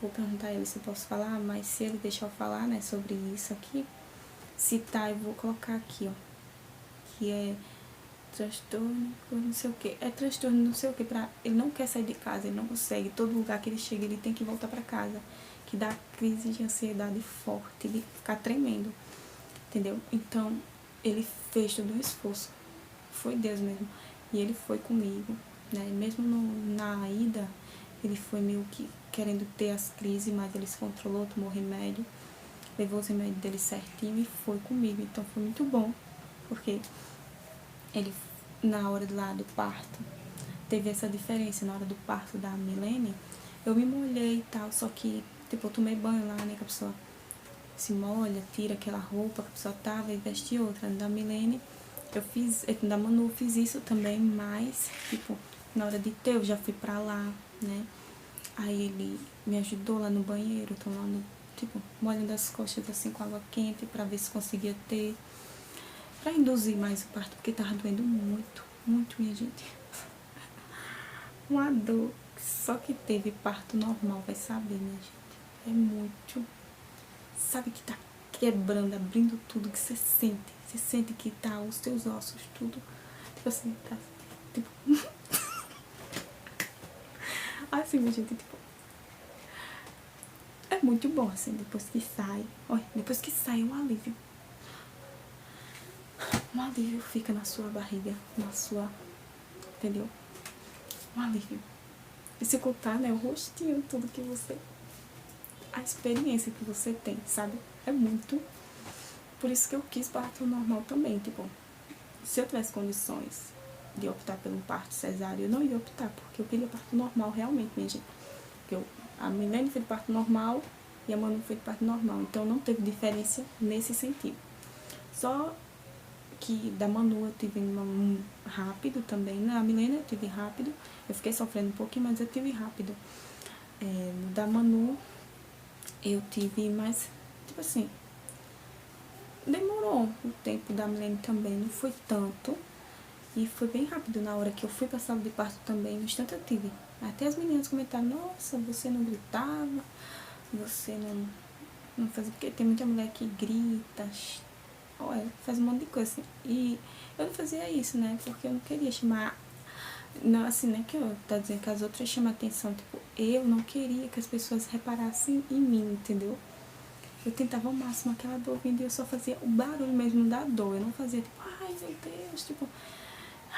vou perguntar a ele se eu posso falar, mas se ele deixar eu falar, né, sobre isso aqui, se tá, eu vou colocar aqui, ó, que é transtorno, não sei o que. É transtorno, não sei o que. Ele não quer sair de casa, ele não consegue. Todo lugar que ele chega, ele tem que voltar pra casa. Que dá crise de ansiedade forte, de ficar tremendo. Entendeu? Então, ele fez todo um esforço. Foi Deus mesmo. E ele foi comigo, né? Mesmo na ida, ele foi meio que querendo ter as crises, mas ele se controlou, tomou remédio. Levou os remédios dele certinho e foi comigo. Então, foi muito bom. Porque ele, na hora lá do parto, teve essa diferença. Na hora do parto da Milene, eu me molhei e tal, só que, tipo, eu tomei banho lá, né, que a pessoa se molha, tira aquela roupa que a pessoa tava e veste outra. Da Milene, da Manu eu fiz isso também, mas, tipo, na hora de ter, eu já fui pra lá, né, aí ele me ajudou lá no banheiro, tomando, tipo, molhando as costas assim com água quente pra ver se conseguia ter, pra induzir mais o parto, porque tava doendo muito, muito, minha gente. Uma dor. Só que teve parto normal, vai saber, minha gente. É muito. Sabe que tá quebrando, abrindo tudo, que você sente. Você sente que tá os teus ossos, tudo. Tipo assim, tá. Tipo. Assim, minha gente, tipo. É muito bom, assim, depois que sai. Olha, depois que sai, um alívio. Um alívio fica na sua barriga, na sua. Entendeu? Um alívio. E se contar, né, o rostinho, tudo que você... A experiência que você tem, sabe? É muito... Por isso que eu quis parto normal também, tipo... Se eu tivesse condições de optar pelo parto cesáreo, eu não ia optar, porque eu queria parto normal realmente, minha gente. Porque a Milene foi de parto normal e a Manu foi de parto normal. Então não teve diferença nesse sentido. Só que da Manu eu tive rápido também, né? A Milene eu tive rápido. Eu fiquei sofrendo um pouquinho, mas eu tive rápido. Da Manu eu tive mais, tipo assim, demorou o tempo. Da Milene também, não foi tanto. E foi bem rápido. Na hora que eu fui pra sala de parto também, no instante eu tive. Até as meninas comentaram: nossa, você não gritava, você não fazia, porque tem muita mulher que grita, olha, faz um monte de coisa assim. E eu não fazia isso, né, porque eu não queria chamar, não, assim, né, que eu tá dizendo que as outras chamam atenção, tipo, eu não queria que as pessoas reparassem em mim, entendeu? Eu tentava ao máximo aquela dor vindo e eu só fazia o barulho mesmo da dor, eu não fazia tipo, ai meu Deus, tipo,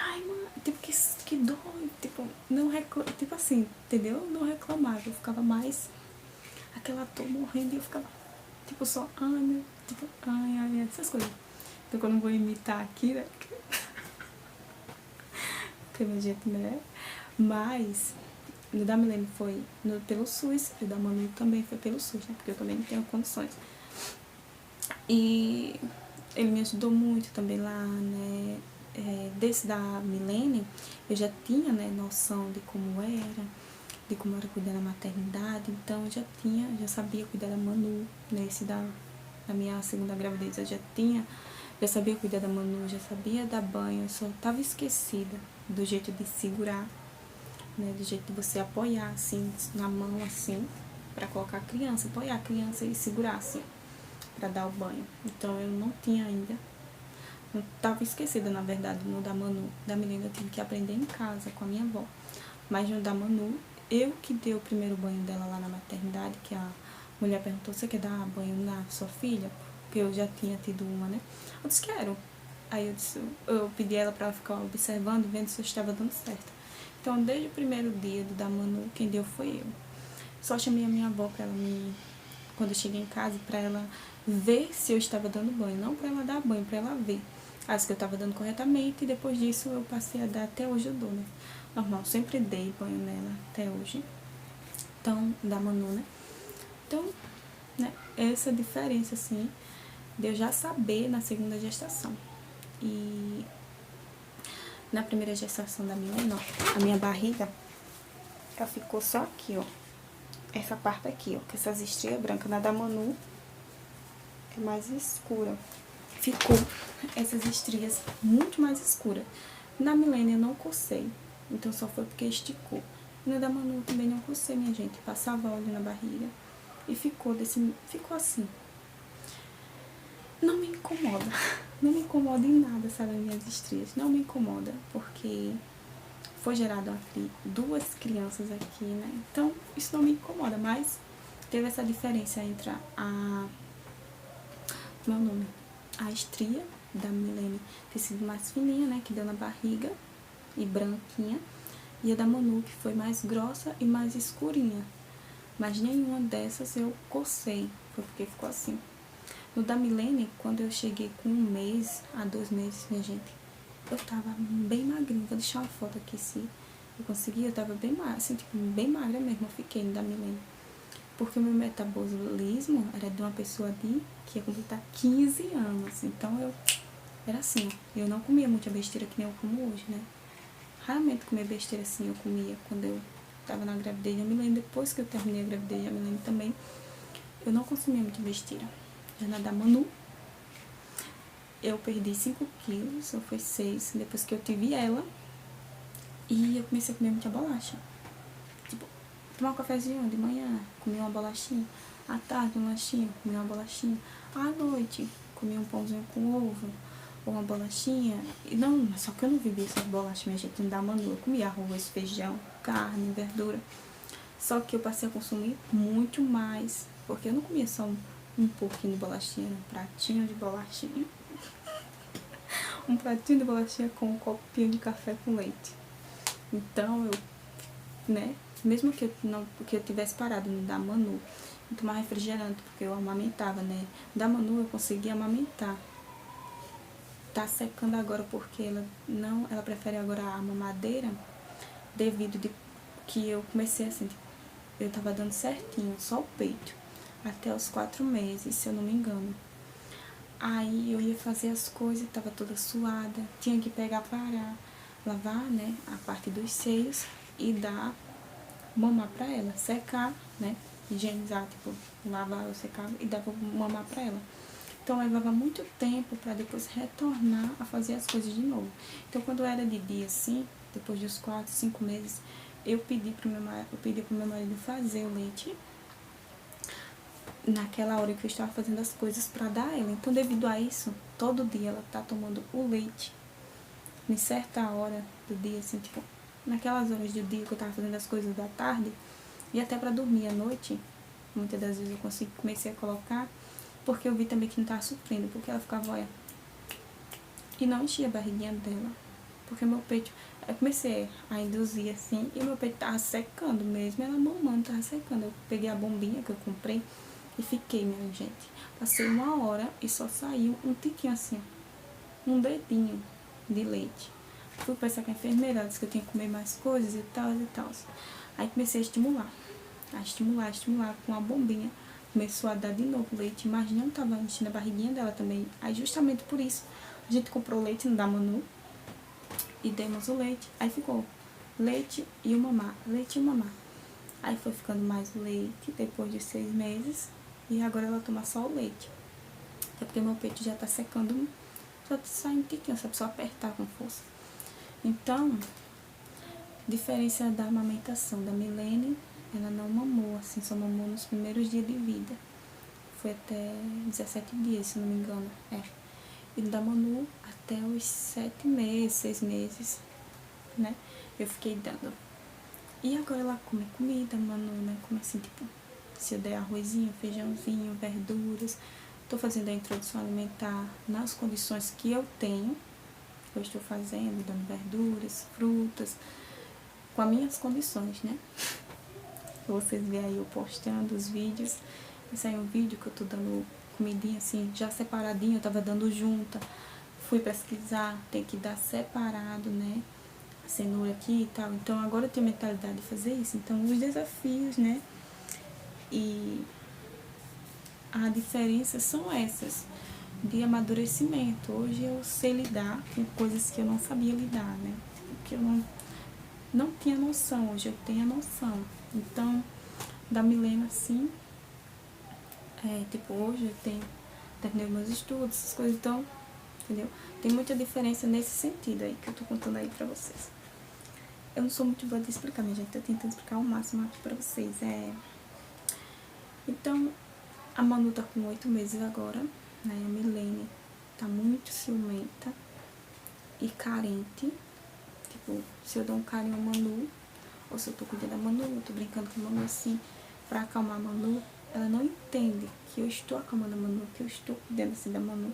ai, mãe, tipo, que dói, tipo, não reclamava, tipo assim, entendeu? Não reclamava, eu ficava mais, aquela dor morrendo e eu ficava, tipo, só, ai, meu, tipo, ai, essas coisas. Então, quando eu vou imitar aqui, né, porque meu jeito, né, mas no da Milene foi pelo SUS, e o da Manu também foi pelo SUS, né, porque eu também não tenho condições. E ele me ajudou muito também lá, né, desse da Milene, eu já tinha, né, noção de como era cuidar da maternidade, então eu já sabia cuidar da Manu, nesse da minha segunda gravidez, eu já sabia cuidar da Manu, já sabia dar banho, eu só tava esquecida do jeito de segurar, né, do jeito de você apoiar, assim, na mão, assim, pra colocar a criança, apoiar a criança e segurar, assim, pra dar o banho. Então eu não tinha ainda, eu tava esquecida, na verdade, no da Manu. Da menina eu tive que aprender em casa com a minha avó. Mas no da Manu, eu que dei o primeiro banho dela lá na maternidade, que a mulher perguntou, você quer dar banho na sua filha? Porque eu já tinha tido uma, né? Eu disse, quero. Aí eu pedi ela pra ela ficar observando, vendo se eu estava dando certo. Então, desde o primeiro dia do da Manu, quem deu foi eu. Só chamei a minha avó pra ela quando eu cheguei em casa, pra ela ver se eu estava dando banho. Não pra ela dar banho, pra ela ver. Acho que eu estava dando corretamente e depois disso eu passei a dar, até hoje eu dou, né? Normal, sempre dei banho nela até hoje. Então, da Manu, né? Então, né, essa diferença, assim, de eu já saber na segunda gestação. E na primeira gestação da minha mãe, a minha barriga, ela ficou só aqui, ó. Essa parte aqui, ó, com essas estrias brancas. Na da Manu é mais escura. Ficou essas estrias muito mais escuras. Na Milene eu não cocei, então só foi porque esticou. E na da Manu eu também não cocei, minha gente. Passava óleo na barriga e ficou assim. Não me incomoda. Não me incomoda em nada, sabe, as minhas estrias. Não me incomoda, porque foi gerado aqui 2 crianças aqui, né? Então, isso não me incomoda, mas teve essa diferença entre meu nome, a estria da Milene ter sido mais fininha, né, que deu na barriga e branquinha, e a da Manu que foi mais grossa e mais escurinha. Mas nenhuma dessas eu cocei, foi porque ficou assim. No da Milene, quando eu cheguei com 1 mês a 2 meses, minha gente, eu tava bem magrinha. Vou deixar uma foto aqui se eu conseguir. Eu tava bem magra, assim, tipo, bem magra mesmo. Eu fiquei no da Milene. Porque o meu metabolismo era de uma pessoa que ia completar 15 anos. Então eu era assim, ó. Eu não comia muita besteira que nem eu como hoje, né? Raramente comer besteira assim eu comia quando eu tava na gravidez. Eu me lembro, depois que eu terminei a gravidez, eu me lembro também, eu não consumia muita besteira. Já na da Manu, eu perdi 5 quilos, ou foi 6, depois que eu tive ela. E eu comecei a comer muita bolacha. Tipo, tomar um cafezinho de manhã, comer uma bolachinha. À tarde, um lanchinho, comer uma bolachinha. À noite, comer um pãozinho com ovo, ou uma bolachinha. E não, só que eu não vivia essas bolachas, minha gente, não dá Manu. Eu comia arroz, feijão, carne, verdura. Só que eu passei a consumir muito mais, porque eu não comia só um pouquinho de bolachinha, um pratinho de bolachinha. Um pratinho de bolachinha com um copinho de café com leite. Então, né, mesmo que eu tivesse parado no da Manu, e tomar refrigerante, porque eu amamentava, né, da Manu eu conseguia amamentar. Tá secando agora porque ela prefere agora a mamadeira, devido de que eu comecei assim, tipo, eu tava dando certinho, só o peito, até os 4 meses, se eu não me engano. Aí eu ia fazer as coisas, tava toda suada, tinha que pegar para lavar, né, a parte dos seios e dar mamar pra ela, secar, né, higienizar, tipo, lavar ou secar e dar pra mamar pra ela. Então levava muito tempo pra depois retornar a fazer as coisas de novo. Então quando era de dia assim, depois dos 4, 5 meses, eu pedi pro meu marido fazer o leite naquela hora que eu estava fazendo as coisas pra dar a ela. Então devido a isso, todo dia ela tá tomando o leite em certa hora do dia, assim, tipo, naquelas horas do dia que eu tava fazendo as coisas da tarde, e até pra dormir à noite, muitas das vezes eu comecei a colocar, porque eu vi também que não tava sofrendo, porque ela ficava, olha, e não enchia a barriguinha dela. porque meu peito, eu comecei a induzir assim, e meu peito tava secando mesmo, ela mamando, tava secando. Eu peguei a bombinha que eu comprei e fiquei, minha gente. Passei 1 hora e só saiu um tiquinho assim, um dedinho de leite. Fui pensar com a enfermeira, ela disse que eu tinha que comer mais coisas e tal, e tal. Aí comecei a estimular com a bombinha. Começou a dar de novo leite, mas não tava enchendo a barriguinha dela também. Aí justamente por isso, a gente comprou leite da Manu e demos o leite. Aí ficou leite e o mamar, leite e o mamar. Aí foi ficando mais leite depois de 6 meses. E agora ela toma só o leite. Até porque meu peito já tá secando, só sai um tiquinho, só precisa apertar com força. Então, diferença da amamentação da Milene, ela não mamou, assim, só mamou nos primeiros dias de vida. Foi até 17 dias, se não me engano. E da Manu até os 7 meses, 6 meses, né? Eu fiquei dando. E agora ela come comida, Manu, né? Come assim, tipo, se eu der arrozinho, feijãozinho, verduras. Tô fazendo a introdução alimentar nas condições que eu tenho. Eu estou fazendo, dando verduras, frutas, com as minhas condições, né? Vocês veem aí eu postando os vídeos. Esse aí é um vídeo que eu tô dando comidinha assim, já separadinho, eu tava dando junta. Fui pesquisar, tem que dar separado, né? A cenoura aqui e tal. Então agora eu tenho mentalidade de fazer isso. Então os desafios, né? E a diferença são essas, de amadurecimento. Hoje eu sei lidar com coisas que eu não sabia lidar, né? Porque eu não tinha noção, hoje eu tenho a noção. Então, da Milena, assim, tipo, hoje eu terminei meus estudos, essas coisas, então, entendeu? Tem muita diferença nesse sentido aí, que eu tô contando aí pra vocês. Eu não sou muito boa de explicar, minha gente, tô tentando explicar o máximo aqui pra vocês. Então, a Manu tá com 8 meses agora, né? A Milene tá muito ciumenta e carente. Tipo, se eu dou um carinho a Manu, ou se eu tô cuidando da Manu, eu tô brincando com a Manu assim, pra acalmar a Manu, ela não entende que eu estou acalmando a Manu, que eu estou cuidando assim da Manu.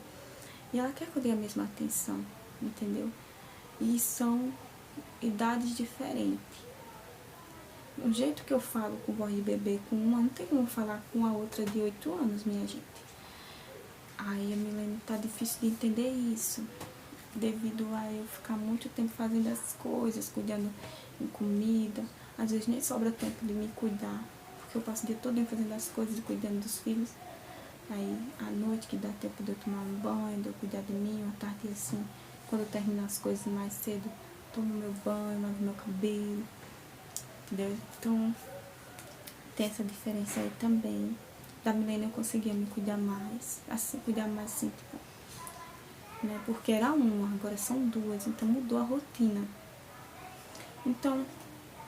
E ela quer que eu dê a mesma atenção, entendeu? E são idades diferentes. O jeito que eu falo com voz de bebê com uma, não tem como falar com a outra de 8 anos, minha gente. Aí a Milene tá difícil de entender isso, devido a eu ficar muito tempo fazendo as coisas, cuidando em comida. Às vezes nem sobra tempo de me cuidar, porque eu passo o dia todo fazendo as coisas e cuidando dos filhos. Aí à noite que dá tempo de eu tomar um banho, de eu cuidar de mim, à tarde assim, quando eu termino as coisas mais cedo, tomo meu banho, lavo meu cabelo, entendeu? Então tem essa diferença aí também. Da Milene eu conseguia me cuidar mais, assim, tipo, né? Porque era uma, agora são 2, então mudou a rotina. Então,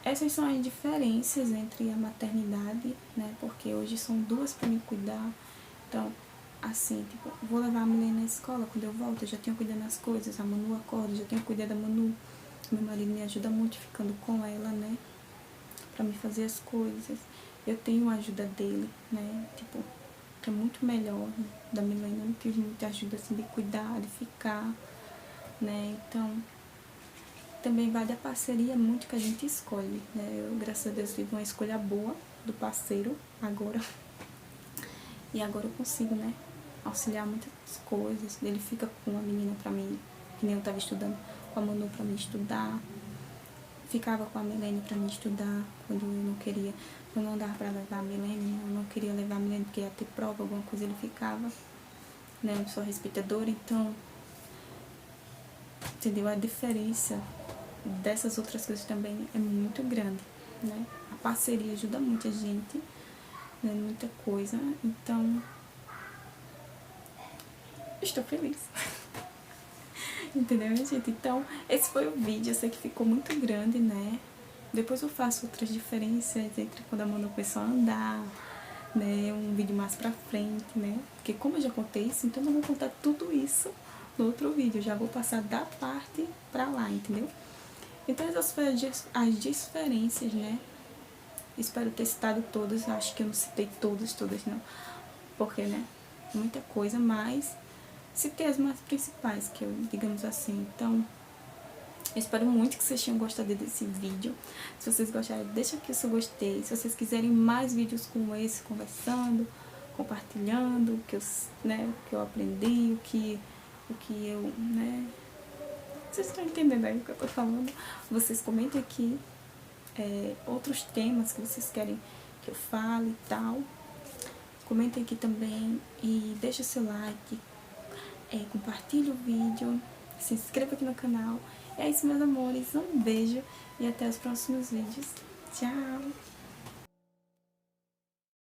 essas são as diferenças entre a maternidade, né? Porque hoje são 2 para me cuidar. Então, assim, tipo, vou levar a Milene na escola, quando eu volto, eu já tenho cuidado das coisas, a Manu acorda, eu já tenho cuidado da Manu. Meu marido me ajuda muito ficando com ela, né? Pra me fazer as coisas. Eu tenho a ajuda dele, né? Tipo, que é muito melhor, né? Da Milene, eu não tive muita ajuda, assim, de cuidar, de ficar, né? Então, também vai da parceria muito que a gente escolhe, né? Eu, graças a Deus, tive uma escolha boa do parceiro agora. E agora eu consigo, né? Auxiliar muitas coisas. Ele fica com a menina pra mim, que nem eu tava estudando, com a Manu pra mim estudar. Ficava com a Milene pra mim estudar, quando eu não queria. Quando não dava pra levar a Milene, eu não queria levar a Milene porque ia ter prova, alguma coisa, ele ficava. Né? Eu sou respeitadora, então, entendeu? A diferença dessas outras coisas também é muito grande, né? A parceria ajuda muito a gente, né? Muita coisa, então estou feliz. Entendeu, minha gente? Então, esse foi o vídeo, eu sei que ficou muito grande, né? Depois eu faço outras diferenças entre quando a Manu começou a andar, né? Um vídeo mais pra frente, né? Porque como eu já contei isso, então eu vou contar tudo isso no outro vídeo. Eu já vou passar da parte pra lá, entendeu? Então essas foram as diferenças, né? Espero ter citado todas, acho que eu não citei todas não. Porque, né? Muita coisa, mas citei as mais principais, que eu, digamos assim. Então, Eu espero muito que vocês tenham gostado desse vídeo. Se vocês gostaram, deixa aqui o seu gostei. Se vocês quiserem mais vídeos como esse, conversando, compartilhando o que eu, né, o que eu aprendi, o que eu, né... Vocês estão entendendo aí o que eu tô falando? Vocês comentem aqui outros temas que vocês querem que eu fale e tal. Comentem aqui também e deixa o seu like, compartilhe o vídeo, se inscreva aqui no canal. É isso, meus amores, um beijo e até os próximos vídeos. Tchau!